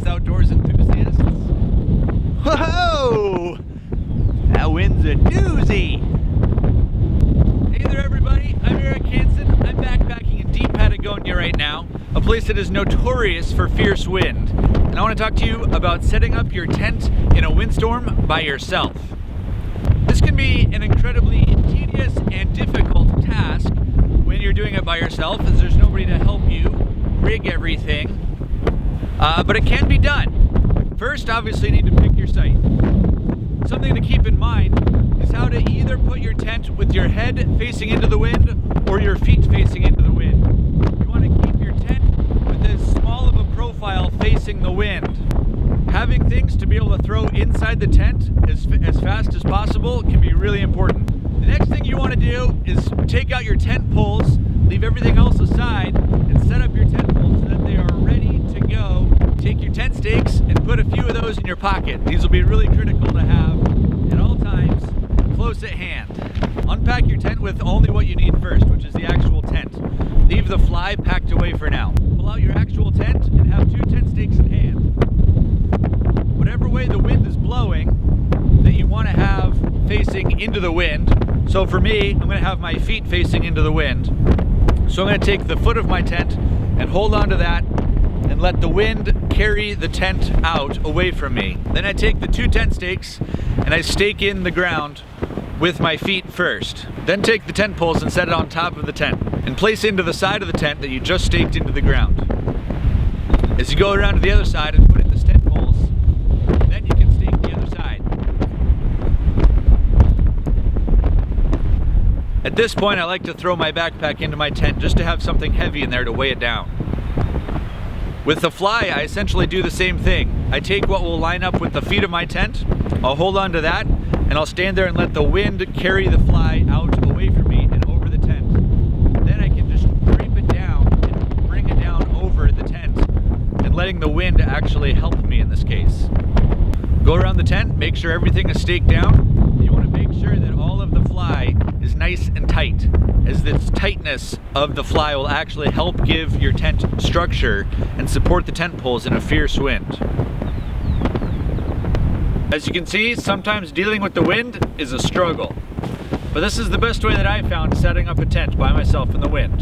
us outdoors enthusiasts. Whoa! That wind's a doozy! Hey there everybody, I'm here at Hanson. I'm backpacking in deep Patagonia right now, a place that is notorious for fierce wind. And I want to talk to you about setting up your tent in a windstorm by yourself. This can be an incredibly tedious and difficult task when you're doing it by yourself, as there's nobody to help you rig everything, but it can be done. First, obviously, you need to pick your site. Something to keep in mind is how to either put your tent with your head facing into the wind or your feet facing into the wind. You want to keep your tent with as small of a profile facing the wind. Having things to be able to throw inside the tent as fast as possible can be really important. The next thing you want to do is take out your tent poles, leave everything else aside, and set up your tent poles so that they are ready to go. Take your tent stakes and put a few of those in your pocket. These will be really critical to have at all times, close at hand. Unpack your tent with only what you need first, which is the actual tent. Leave the fly packed away for now. Pull out your actual tent and have 2 tent stakes in hand. Whatever way the wind is blowing that you want to have facing into the wind. So for me, I'm going to have my feet facing into the wind. So I'm going to take the foot of my tent and hold on to that and let the wind carry the tent out away from me. Then I take the 2 tent stakes and I stake in the ground with my feet first. Then take the tent poles and set it on top of the tent and place into the side of the tent that you just staked into the ground. As you go around to the other side and put in the tent poles, then you can stake the other side. At this point, I like to throw my backpack into my tent just to have something heavy in there to weigh it down. With the fly, I essentially do the same thing. I take what will line up with the feet of my tent, I'll hold on to that, and I'll stand there and let the wind carry the fly out away from me and over the tent. Then I can just drape it down and bring it down over the tent, and letting the wind actually help me in this case. Go around the tent, make sure everything is staked down. You want to make sure that all of the fly is nice and tight, as this tightness of the fly will actually help give your tent structure and support the tent poles in a fierce wind. As you can see, sometimes dealing with the wind is a struggle, but this is the best way that I've found setting up a tent by myself in the wind.